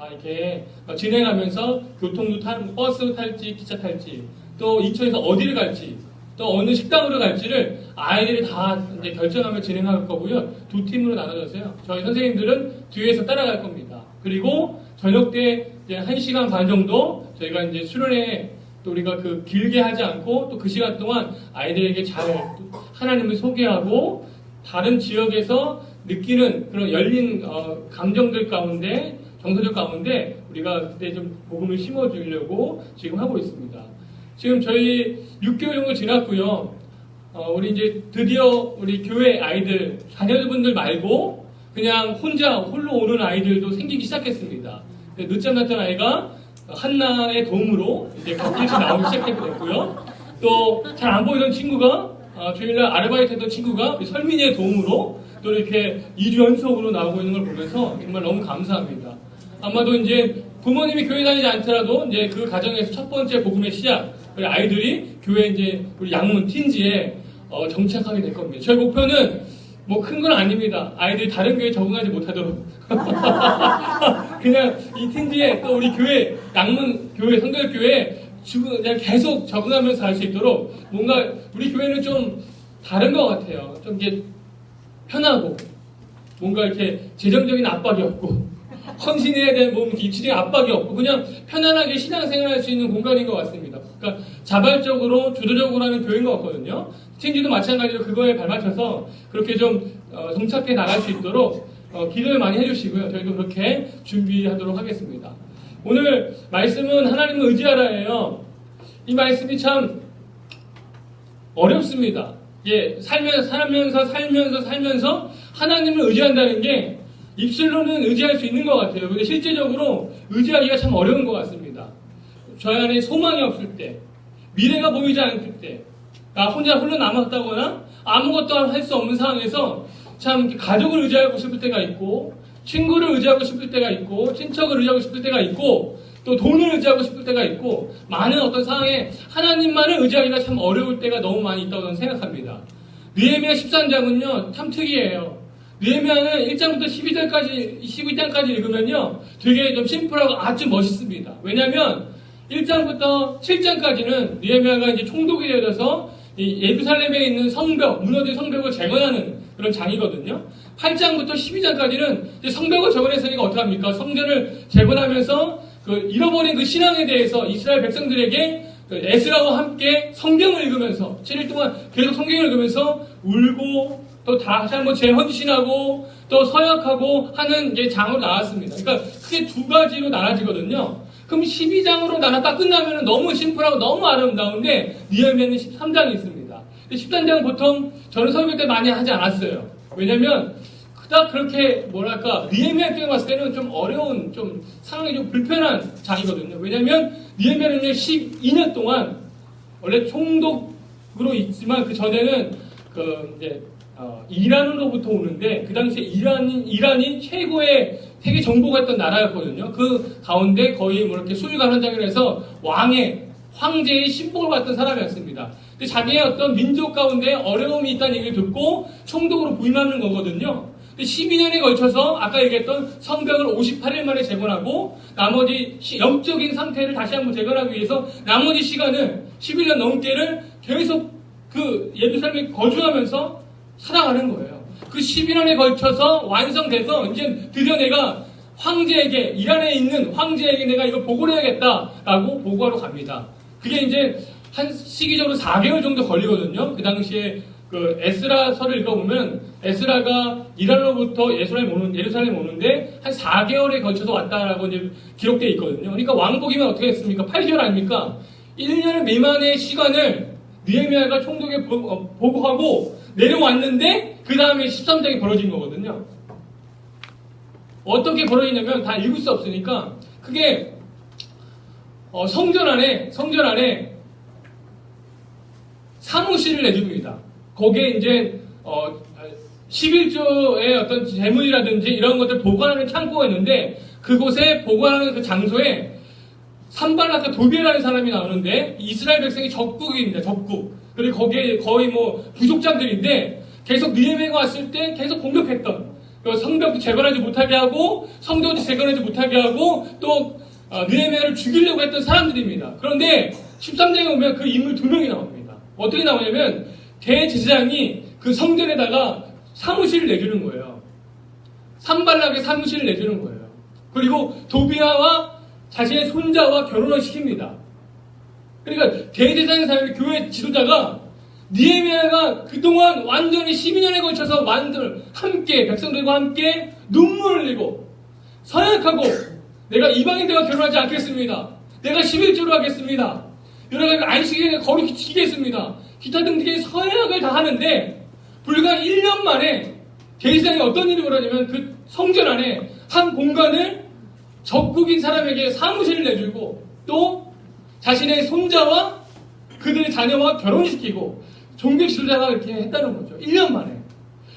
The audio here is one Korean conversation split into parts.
다 이렇게 진행하면서 교통도 버스 탈지 기차 탈지 또 인천에서 어디를 갈지 또 어느 식당으로 갈지를 아이들이 다 이제 결정하며 진행할 거고요. 두 팀으로 나눠졌어요. 저희 선생님들은 뒤에서 따라갈 겁니다. 그리고 저녁 때 이제 1시간 반 정도 저희가 이제 수련회 또 우리가 그 길게 하지 않고 또 그 시간 동안 아이들에게 잘 하나님을 소개하고 다른 지역에서 느끼는 그런 열린 감정들 가운데 정서들 가운데 우리가 그때 좀 복음을 심어주려고 지금 하고 있습니다. 지금 저희 6개월 정도 지났고요. 우리 이제 드디어 우리 교회 아이들 자녀분들 말고 그냥 홀로 오는 아이들도 생기기 시작했습니다. 늦잠 났던 아이가 한나의 도움으로 이제 일찍 나오기 시작했고요. 또 잘 안 보이던 친구가 주일날 아르바이트 했던 친구가 설민이의 도움으로 또 이렇게 2주 연속으로 나오고 있는 걸 보면서 정말 너무 감사합니다. 아마도 이제 부모님이 교회 다니지 않더라도 이제 그 가정에서 첫 번째 복음의 시작, 우리 아이들이 교회 이제 우리 양문 틴지에 정착하게 될 겁니다. 저희 목표는 뭐 큰 건 아닙니다. 아이들이 다른 교회에 적응하지 못하도록 그냥 이 틴지에 또 우리 교회 양문 교회 성결 교회 그냥 계속 적응하면서 갈 수 있도록 뭔가 우리 교회는 좀 다른 것 같아요. 좀 이게 편하고 뭔가 이렇게 재정적인 압박이 없고 헌신해야 되는 몸 입시적인 압박이 없고 그냥 편안하게 신앙생활할 수 있는 공간인 것 같습니다. 그러니까 자발적으로 주도적으로 하는 교회인 것 같거든요. 팀지도 마찬가지로 그거에 발맞춰서 그렇게 좀 정착해 나갈 수 있도록 기도를 많이 해주시고요. 저희도 그렇게 준비하도록 하겠습니다. 오늘 말씀은 하나님을 의지하라예요. 이 말씀이 참 어렵습니다. 예, 살면서 하나님을 의지한다는 게 입술로는 의지할 수 있는 것 같아요. 근데 실제적으로 의지하기가 참 어려운 것 같습니다. 저희 안에 소망이 없을 때, 미래가 보이지 않을 때, 나 혼자 홀로 남았다거나 아무것도 할 수 없는 상황에서 참 가족을 의지하고 싶을 때가 있고, 친구를 의지하고 싶을 때가 있고, 친척을 의지하고 싶을 때가 있고, 또 돈을 의지하고 싶을 때가 있고, 많은 어떤 상황에 하나님만을 의지하기가 참 어려울 때가 너무 많이 있다고 저는 생각합니다. 느헤미야 13장은요, 참 특이해요. 느헤미야는 1장부터 12장까지 읽으면요, 되게 좀 심플하고 아주 멋있습니다. 왜냐면 1장부터 7장까지는 느헤미야가 이제 총독이 되어서 이 예루살렘에 있는 성벽, 무너진 성벽을 재건하는 그런 장이거든요. 8장부터 12장까지는 이제 성벽을 재건했으니까 어떻게 합니까? 성전을 재건하면서 그 잃어버린 그 신앙에 대해서 이스라엘 백성들에게 에스라와 함께 성경을 읽으면서 7일 동안 계속 성경을 읽으면서 울고 또 다시 한번 재헌신하고 또 서약하고 하는 이제 장으로 나왔습니다. 그러니까 크게 두 가지로 나눠지거든요. 그럼 12장으로 나눴다 끝나면 너무 심플하고 너무 아름다운데 느헤미야는 13장이 있습니다. 13장은 보통 저는 설교 때 많이 하지 않았어요. 왜냐면 그닥 그렇게 뭐랄까 느헤미야 입장에 봤을 때는 좀 어려운 좀 상황이 좀 불편한 장이거든요. 왜냐면 느헤미야는요 12년 동안 원래 총독으로 있지만 그 전에는 그 이제 이란으로부터 오는데 그 당시에 이란이 최고의 세계 정보가 했던 나라였거든요. 그 가운데 거의 뭐 이렇게 수유관 현장을 해서 황제의 신복을 받던 사람이었습니다. 근데 자기의 어떤 민족 가운데 어려움이 있다는 얘기를 듣고 총독으로 부임하는 거거든요. 12년에 걸쳐서 아까 얘기했던 성벽을 58일 만에 재건하고 나머지 영적인 상태를 다시 한번 재건하기 위해서 나머지 시간을 11년 넘게를 계속 그 예루살렘에 거주하면서 살아가는 거예요. 그 11년에 걸쳐서 완성돼서 이제 드디어 내가 황제에게 이란에 있는 황제에게 내가 이거 보고를 해야겠다라고 보고하러 갑니다. 그게 이제 한 시기적으로 4개월 정도 걸리거든요. 그 당시에 그 에스라서를 읽어보면 에스라가 이란으로부터 예루살렘 오는데 한 4개월에 걸쳐서 왔다라고 이제 기록되어 있거든요. 그러니까 왕복이면 어떻게 했습니까? 8개월 아닙니까? 1년 미만의 시간을 느헤미야가 총독에 보고하고 내려왔는데 그 다음에 13장이 벌어진 거거든요. 어떻게 벌어지냐면 다 읽을 수 없으니까 그게 성전 안에 사무실을 내줍니다. 거기에 이제 11조의 어떤 재물이라든지 이런 것들 보관하는 창고가 있는데 그곳에 보관하는 그 장소에 산발락과 도비라는 사람이 나오는데 이스라엘 백성이 적국입니다. 적국. 그리고 거기에 거의 뭐 부족장들인데 계속 느헤미야가 왔을 때 계속 공격했던 성벽도 재건하지 못하게 하고 성도도 재건하지 못하게 하고 또 느헤미야를 죽이려고 했던 사람들입니다. 그런데 13장에 보면 그 인물 2명이 나옵니다. 어떻게 나오냐면 대제사장이 그 성전에다가 사무실을 내주는 거예요. 산발락의 사무실을 내주는 거예요. 그리고 도비아와 자신의 손자와 결혼을 시킵니다. 그러니까 대제사장의 사람이 교회 지도자가 느헤미야가 그동안 완전히 12년에 걸쳐서 함께 백성들과 함께 눈물을 흘리고 서약하고 내가 이방인들과 결혼하지 않겠습니다. 내가 11조로 하겠습니다. 여러 가지 안식일에 거룩히 지키겠습니다. 기타 등등의 서약을 다 하는데 불과 1년 만에 대제사장이 어떤 일이 벌어지냐면 그 성전 안에 한 공간을 적국인 사람에게 사무실을 내주고 또 자신의 손자와 그들의 자녀와 결혼시키고 종교 지도자가 이렇게 했다는 거죠. 1년 만에.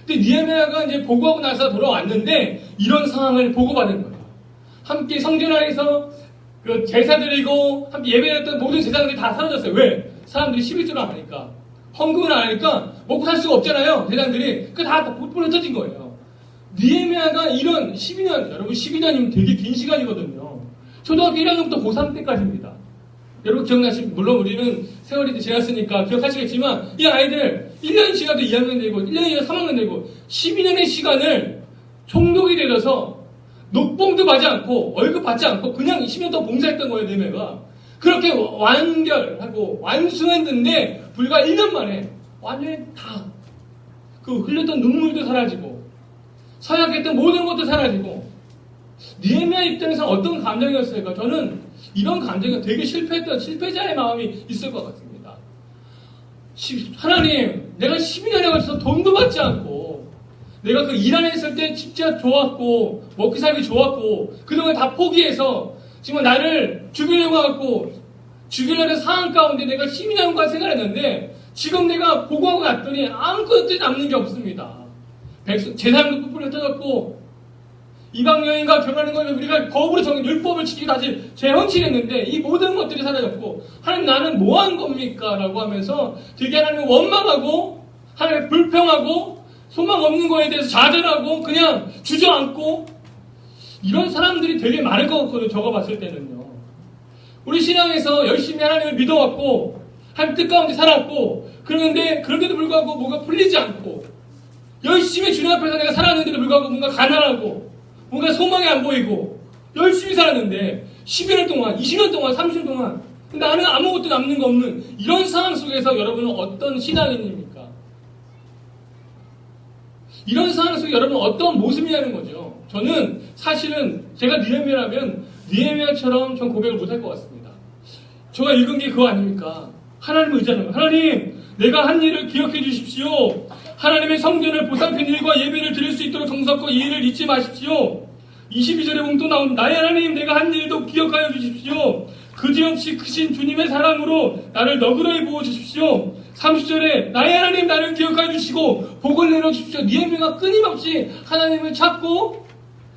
근데 느헤미야가 이제 보고하고 나서 돌아왔는데 이런 상황을 보고받은 거예요. 함께 성전 안에서 그 제사 드리고 함께 예배했던 모든 제사들이 다 사라졌어요. 왜? 사람들이 11조를 안 하니까. 헌금을 안 하니까 먹고 살 수가 없잖아요. 제사장들이. 그 다 뿔뿔 흩어진 거예요. 느헤미야가 이런 12년, 여러분 12년이면 되게 긴 시간이거든요. 초등학교 1학년부터 고3 때까지입니다. 여러분 기억나시면 물론 우리는 세월이 지났으니까 기억하시겠지만 이 아이들 1년이 지나도 2학년 되고 1년이 지나도 3학년 되고 12년의 시간을 총독이 되어서 녹봉도 받지 않고 월급 받지 않고 그냥 10년 동안 봉사했던 거예요. 느헤미야가. 그렇게 완결하고 완수했는데 불과 1년 만에 완전히 다 그 흘렸던 눈물도 사라지고 서약했던 모든 것도 사라지고 느헤미야 입장에서 어떤 감정이었을까? 저는 이런 감정이 되게 실패했던 실패자의 마음이 있을 것 같습니다. 하나님, 내가 12년에 걸쳐서 돈도 받지 않고 내가 그 일 안에 있을 때 진짜 좋았고 먹기 살기 좋았고 그동안 다 포기해서 지금 나를 죽이려고 하고 죽이려는 상황 가운데 내가 12년간 생활했는데 지금 내가 보고하고 났더니 아무것도 남는 게 없습니다. 재산도 뿔뿔이 흩어졌고 이방 여인과 결혼하는 걸 우리가 법으로 정한 율법을 지키고 다시 재헌치했는데 이 모든 것들이 사라졌고 하나님 나는 뭐 한 겁니까? 라고 하면서 되게 하나님을 원망하고 하나님을 불평하고 소망 없는 거에 대해서 좌절하고 그냥 주저앉고 이런 사람들이 되게 많을 것 같거든요. 적어봤을 때는요. 우리 신앙에서 열심히 하나님을 믿어왔고 하나님 뜻 가운데 살았고 그러는데 그런데도 불구하고 뭐가 풀리지 않고 열심히 주님 앞에서 내가 살았는데도 불구하고 뭔가 가난하고 뭔가 소망이 안 보이고 열심히 살았는데 11년 동안 20년 동안 30년 동안 나는 아무것도 남는 거 없는 이런 상황 속에서 여러분은 어떤 신앙인입니까? 이런 상황 속에 여러분은 어떤 모습이냐는 거죠. 저는 사실은 제가 느헤미야라면 느헤미야처럼 전 고백을 못할 것 같습니다. 제가 읽은 게 그거 아닙니까? 하나님을 의지하는 거. 하나님 내가 한 일을 기억해 주십시오. 하나님의 성전을 보살핀 일과 예배를 드릴 수 있도록 정성껏 이 일을 잊지 마십시오. 22절에 보면 또 나옵니다. 나의 하나님 내가 한 일도 기억하여 주십시오. 그지없이 크신 주님의 사랑으로 나를 너그러이 부어주십시오. 30절에 나의 하나님 나를 기억하여 주시고 복을 내려주십시오. 느헤미야가 끊임없이 하나님을 찾고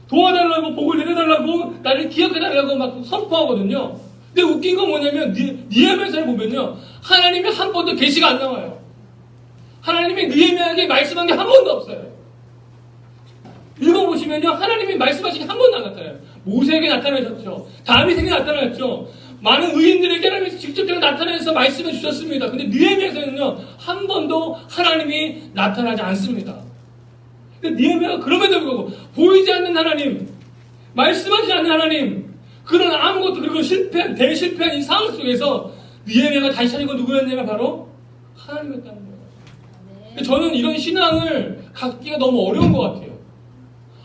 도와달라고 복을 내려달라고 나를 기억해달라고 막 선포하거든요. 근데 웃긴 건 뭐냐면 느헤미야서를 보면요 하나님이 한 번도 계시가 안 나와요. 하나님이 느헤미야에게 말씀한 게 한 번도 없어요. 읽어보시면요 하나님이 말씀하신 게 한 번도 안 나타나요. 모세에게 나타나셨죠. 다윗에게 나타나셨죠. 많은 의인들에게 하나님이 직접적으로 나타나서 말씀해 주셨습니다. 근데 느헤미야에서는요 한 번도 하나님이 나타나지 않습니다. 근데 느헤미야가 그럼에도 불구하고 보이지 않는 하나님, 말씀하지 않는 하나님, 그런 아무것도 그리고 대실패한 이 상황 속에서 느헤미야가 다시 찾은 건 누구였냐면 바로 하나님이었다는 거예요. 저는 이런 신앙을 갖기가 너무 어려운 것 같아요.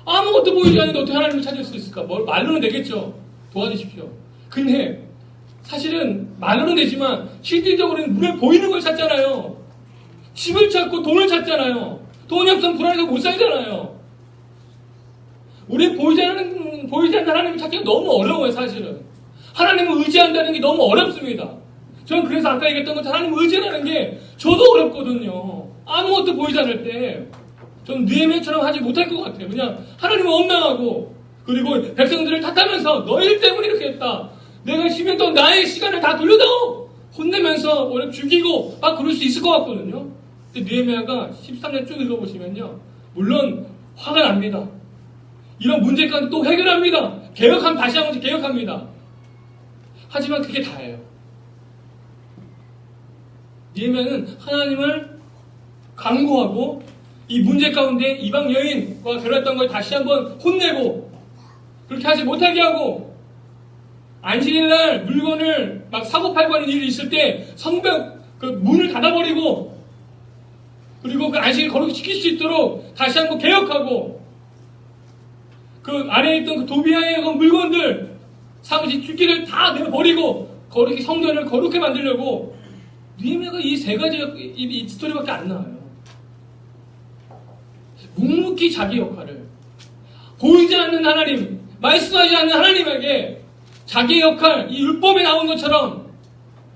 아무것도 보이지 않는데 어떻게 하나님을 찾을 수 있을까? 말로는 되겠죠. 도와주십시오. 근데 사실은 말로는 되지만 실질적으로는 눈에 보이는 걸 찾잖아요. 집을 찾고 돈을 찾잖아요. 돈이 없으면 불안해서 못 살잖아요. 우리 보이지 않는 하나님을 찾기가 너무 어려워요. 사실은 하나님을 의지한다는 게 너무 어렵습니다. 저는 그래서 아까 얘기했던 것처럼 하나님을 의지하는 게 저도 어렵거든요. 아무것도 보이지 않을 때 전 느헤미야처럼 하지 못할 것 같아요. 그냥 하나님을 원망하고 그리고 백성들을 탓하면서 너희들 때문에 이렇게 했다. 내가 10년 동안 나의 시간을 다 돌려다오 혼내면서 오늘 죽이고 막 그럴 수 있을 것 같거든요. 근데 느헤미야가 13년 쭉 읽어보시면요 물론 화가 납니다. 이런 문제 가운데 또 해결합니다. 개혁하면 다시 한번 개혁합니다. 하지만 그게 다예요. 니에미야는 하나님을 강구하고 이 문제 가운데 이방 여인과 결혼했던 걸 다시 한번 혼내고 그렇게 하지 못하게 하고 안식일날 물건을 막 사고팔고 하는 일이 있을 때 성벽 그 문을 닫아버리고 그리고 그 안식일 거룩시킬 수 있도록 다시 한번 개혁하고 그 안에 있던 그 도비아의 그 물건들 사무실 주기를 다 내버리고 거룩히 성전을 거룩하게 만들려고 니에미야가 이 세 가지 이 스토리밖에 안 나와요. 묵묵히 자기 역할을 보이지 않는 하나님, 말씀하지 않는 하나님에게 자기의 역할, 이 율법에 나온 것처럼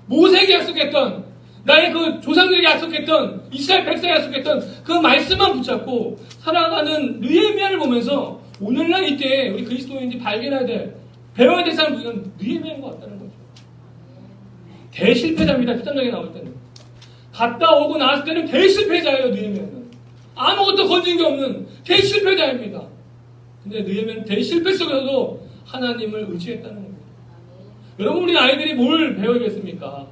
모세에게 약속했던 나의 그 조상들에게 약속했던 이스라엘 백성에게 약속했던 그 말씀만 붙잡고 살아가는 느헤미야를 보면서 오늘날 이때 우리 그리스도인들이 발견해야 될 배워야 될 사람들은 느헤미야인 것 같다는 거죠. 대실패자입니다. 13장에 나올 때는 갔다 오고 나왔을 때는 대실패자예요. 느헤미야는 아무것도 건진 게 없는 대실패자입니다. 근데 느헤미야는 대실패 속에서도 하나님을 의지했다는 겁니다. 여러분 우리 아이들이 뭘 배워야겠습니까?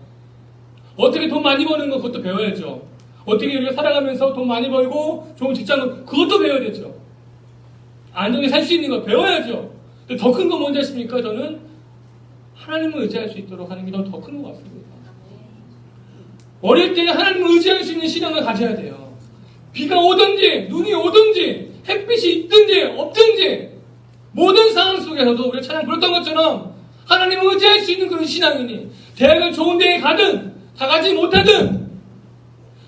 어떻게 돈 많이 버는 거 그것도 배워야죠. 어떻게 우리가 살아가면서 돈 많이 벌고 좋은 직장을 그것도 배워야 되죠. 안정히 살 수 있는 거 배워야죠. 더 큰 거 뭔지 아십니까? 저는 하나님을 의지할 수 있도록 하는 게 더 큰 것 같습니다. 어릴 때 하나님을 의지할 수 있는 신앙을 가져야 돼요. 비가 오든지 눈이 오든지 햇빛이 있든지 없든지 모든 상황 속에서도 우리가 찬양 불렀던 것처럼 하나님을 의지할 수 있는 그런 신앙이니 대학을 좋은 데에 가든 다 가지 못하든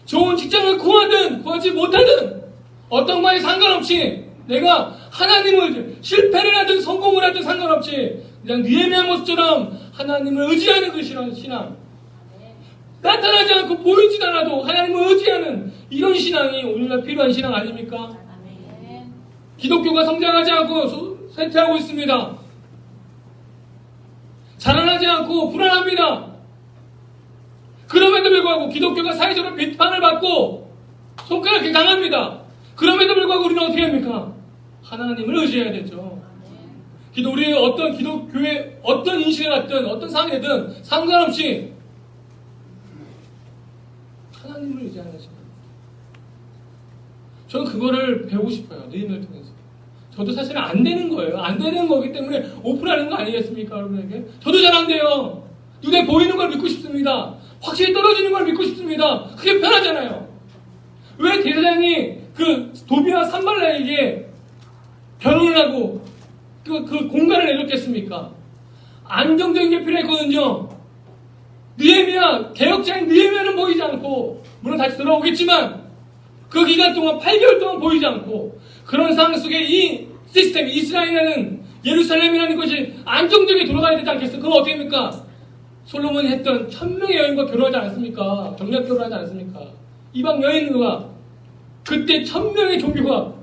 좋은 직장을 구하든 구하지 못하든 어떤 거에 상관없이 내가 하나님을 실패를 하든 성공을 하든 상관없이 그냥 느헤미야 모습처럼 하나님을 의지하는 그 신앙 나타나지 않고 보이지도 않아도 하나님을 의지하는 이런 신앙이 오늘날 필요한 신앙 아닙니까? 기독교가 성장하지 않고 쇠퇴하고 있습니다. 자라나지 않고 불안합니다. 그럼에도 불구하고 기독교가 사회적으로 비판을 받고 손가락질 당합니다. 그럼에도 불구하고 우리는 어떻게 합니까? 하나님을 의지해야 되죠. 우리의 어떤 기독교의 어떤 인식에 갔든 어떤 상황이든 상관없이 하나님을 의지하는 시간. 저는 그거를 배우고 싶어요. 느헤미야를 통해서. 저도 사실은 안 되는 거예요. 안 되는 거기 때문에 오픈하는 거 아니겠습니까, 여러분에게? 저도 잘 안 돼요. 눈에 보이는 걸 믿고 싶습니다. 확실히 떨어지는 걸 믿고 싶습니다. 그게 편하잖아요. 왜 대제사장이 그 도비와 산발라에게 결혼을 하고 그 공간을 내줬겠습니까? 안정적인 게 필요했거든요. 느헤미야, 개혁자인 느헤미야는 보이지 않고 물론 다시 돌아오겠지만 그 기간 동안 8개월 동안 보이지 않고 그런 상황 속에 이 시스템, 이스라엘이라는 예루살렘이라는 것이 안정적이 돌아가야 되지 않겠어요? 그럼 어떻게 합니까? 솔로몬이 했던 1000명의 여인과 결혼하지 않았습니까? 정략 결혼하지 않았습니까? 이방 여인과 그때 1000명의 종교가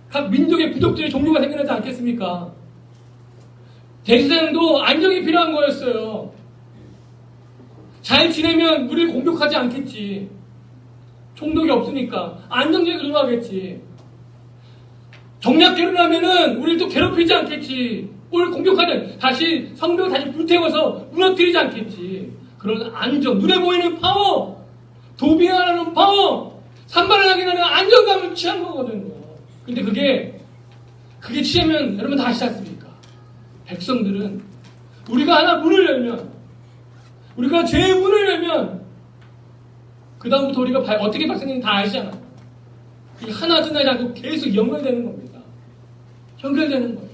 각 민족의 부족들의 종교가 생겨나지 않겠습니까? 대제사장도 안정이 필요한 거였어요. 잘 지내면 우리를 공격하지 않겠지. 총독이 없으니까 안정적으로 돌아가겠지. 정략 결혼하면은 우리를 또 괴롭히지 않겠지. 뭘 공격하든 다시 성벽 다시 불태워서 무너뜨리지 않겠지. 그런 안정, 눈에 보이는 파워, 도비아라는 파워, 산발하게 하는 안정감을 취한 거거든요. 근데 그게 취하면 여러분 다 아시지 않습니까? 백성들은 우리가 하나 문을 열면, 우리가 죄의 문을 열면 그 다음부터 우리가 어떻게 발생되는지 다 아시잖아. 이게 하나 끝나지 않고 계속 연결되는 겁니다. 연결되는 거예요.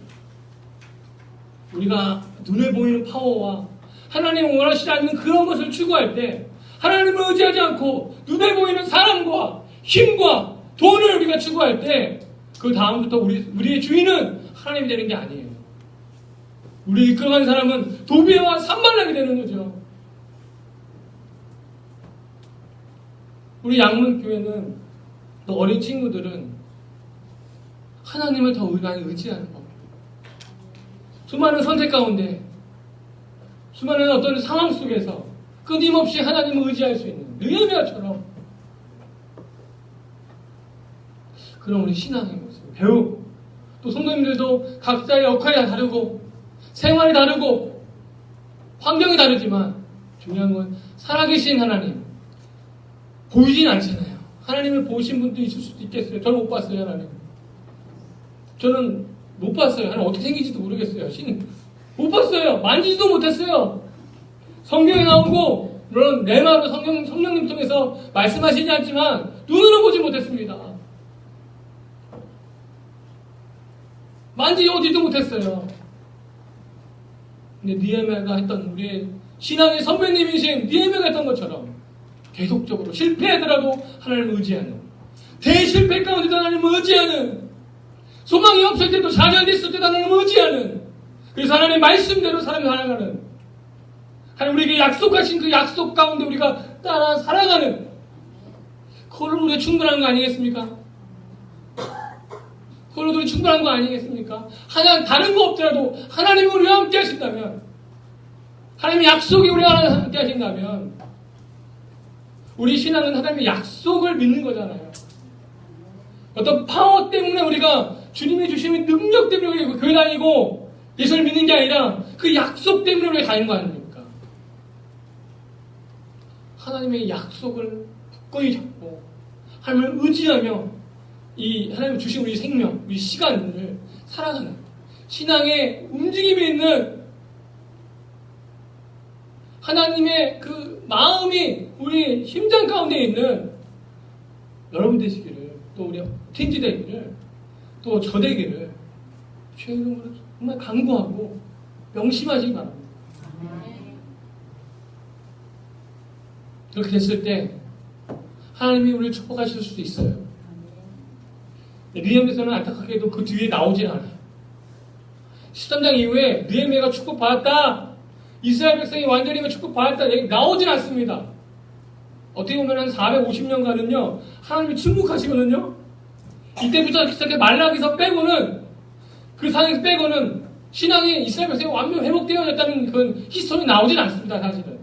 우리가 눈에 보이는 파워와 하나님 원하시지 않는 그런 것을 추구할 때 하나님을 의지하지 않고 눈에 보이는 사람과 힘과 돈을 우리가 추구할 때 그 다음부터 우리의 주인은 하나님이 되는 게 아니에요. 우리 이끌어가는 사람은 도비와 산발락이 되는 거죠. 우리 양문교회는 또 어린 친구들은 하나님을 더 많이 의지하는 겁니다. 수많은 선택 가운데 수많은 어떤 상황 속에서 끊임없이 하나님을 의지할 수 있는 느헤미야처럼 그런 우리 신앙의 모습 배우고, 또 성도님들도 각자의 역할이 다 다르고 생활이 다르고 환경이 다르지만 중요한 건 살아계신 하나님 보이진 않잖아요. 하나님을 보신 분도 있을 수도 있겠어요. 저는 못 봤어요. 하나님 저는 못 봤어요. 하나님 어떻게 생긴지도 모르겠어요. 신 못 봤어요. 만지지도 못했어요. 성경에 나오고 물론 레마로 성령님 통해서 말씀하시지 않지만 눈으로 보지 못했습니다. 만지지도 못했어요. 근데 느헤미야가 했던 우리의 신앙의 선배님이신 느헤미야가 했던 것처럼 계속적으로 실패하더라도 하나님을 의지하는, 대실패 가운데도 하나님을 의지하는, 소망이 없을 때도 좌절됐을 때도 하나님을 의지하는, 그래서 하나님의 말씀대로 사람이 살아가는, 하나님 우리에게 약속하신 그 약속 가운데 우리가 따라 살아가는, 그걸로 우리가 충분한 거 아니겠습니까? 그걸로도 우리 충분한 거 아니겠습니까? 하나 다른 거 없더라도 하나님이 우리와 함께 하신다면, 하나님의 약속이 우리와 함께 하신다면, 우리 신앙은 하나님의 약속을 믿는 거잖아요. 어떤 파워 때문에 우리가 주님이 주시는 능력 때문에 우리가 교회 다니고 예수를 믿는 게 아니라 그 약속 때문에 우리가 다니는 거 아닙니까? 하나님의 약속을 굳건히 잡고 하나님을 의지하며 이 하나님 주신 우리 생명, 우리 시간을 살아가는 신앙의 움직임이 있는, 하나님의 그 마음이 우리 심장 가운데 있는 여러분 되시기를, 또 우리 팀지 되기를, 또 저 되기를 주의 이름으로 정말 간구하고 명심하시기 바랍니다. 그렇게 됐을 때 하나님이 우리를 축복하실 수도 있어요. 느헤미야서는 안타깝게도 그 뒤에 나오진 않아요. 13장 이후에 느헤미야가 축복받았다, 이스라엘 백성이 완전히 축복받았다 얘기 나오진 않습니다. 어떻게 보면 한 450년간은요 하나님이 침묵하시거든요. 이때부터 시작해 말라기서 빼고는, 그 상에서 빼고는 신앙이 이스라엘 백성이 완전 회복되어졌다는 그 히스토리 나오진 않습니다. 사실은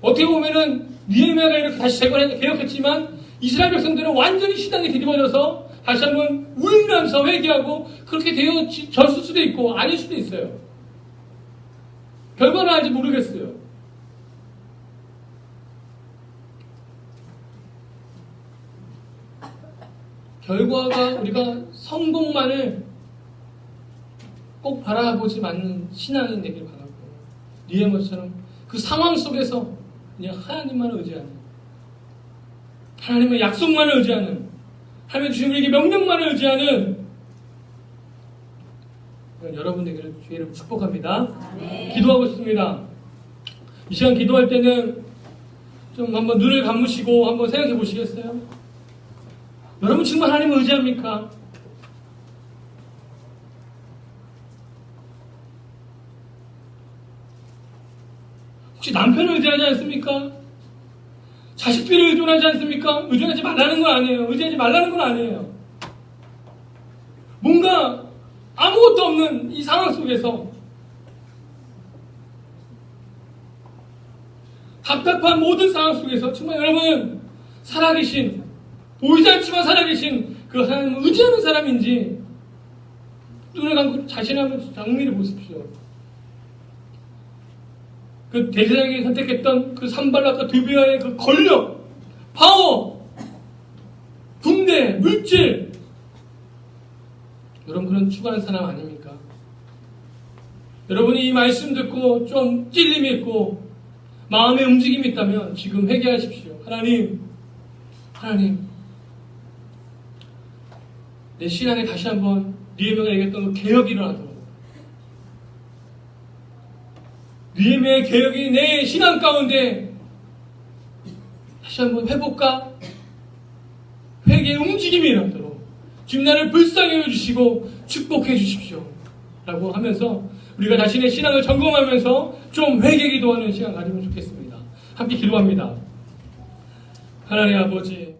어떻게 보면은 느헤미야가 이렇게 다시 개혁했지만 이스라엘 백성들은 완전히 신앙이 뒤집어져서 다시 한번 울면서 회개하고 그렇게 되어졌을 수도 있고 아닐 수도 있어요. 결과는 아직 모르겠어요. 결과가 우리가 성공만을 꼭 바라보지 않는 신앙이 되길 바라고, 느헤미야처럼 그 상황 속에서 그냥 하나님만을 의지하는, 하나님의 약속만을 의지하는, 하나님의 주신 우리에게 명령만을 의지하는 여러분에게 주의 이름 축복합니다. 네. 기도하고 싶습니다. 이 시간 기도할 때는 좀 한번 눈을 감으시고 한번 생각해 보시겠어요? 여러분 정말 하나님을 의지합니까? 혹시 남편을 의지하지 않습니까? 자식들을 의존하지 않습니까? 의존하지 말라는 건 아니에요. 의지하지 말라는 건 아니에요. 뭔가 아무것도 없는 이 상황 속에서 답답한 모든 상황 속에서 정말 여러분 살아계신, 보이지 않지만 살아계신 그 하나님을 의지하는 사람인지 눈을 감고 자신을 한번 정리를 보십시오. 그 대제사장이 선택했던 그 산발락과 드비아의 그 권력, 파워, 군대, 물질, 여러분 그런 추구하는 사람 아닙니까? 여러분이 이 말씀 듣고 좀 찔림이 있고 마음의 움직임이 있다면 지금 회개하십시오. 하나님 내 신앙에 다시 한번 느헤미야가 얘기했던 그 개혁이 일어나도록, 느헤미야의 개혁이 내 신앙 가운데 다시 한번 회복과 회개의 움직임이 일어나도록 지금 나를 불쌍히 여주시고 축복해 주십시오 라고 하면서 우리가 자신의 신앙을 점검하면서 좀 회개 기도하는 시간 가지면 좋겠습니다. 함께 기도합니다. 하나님 아버지,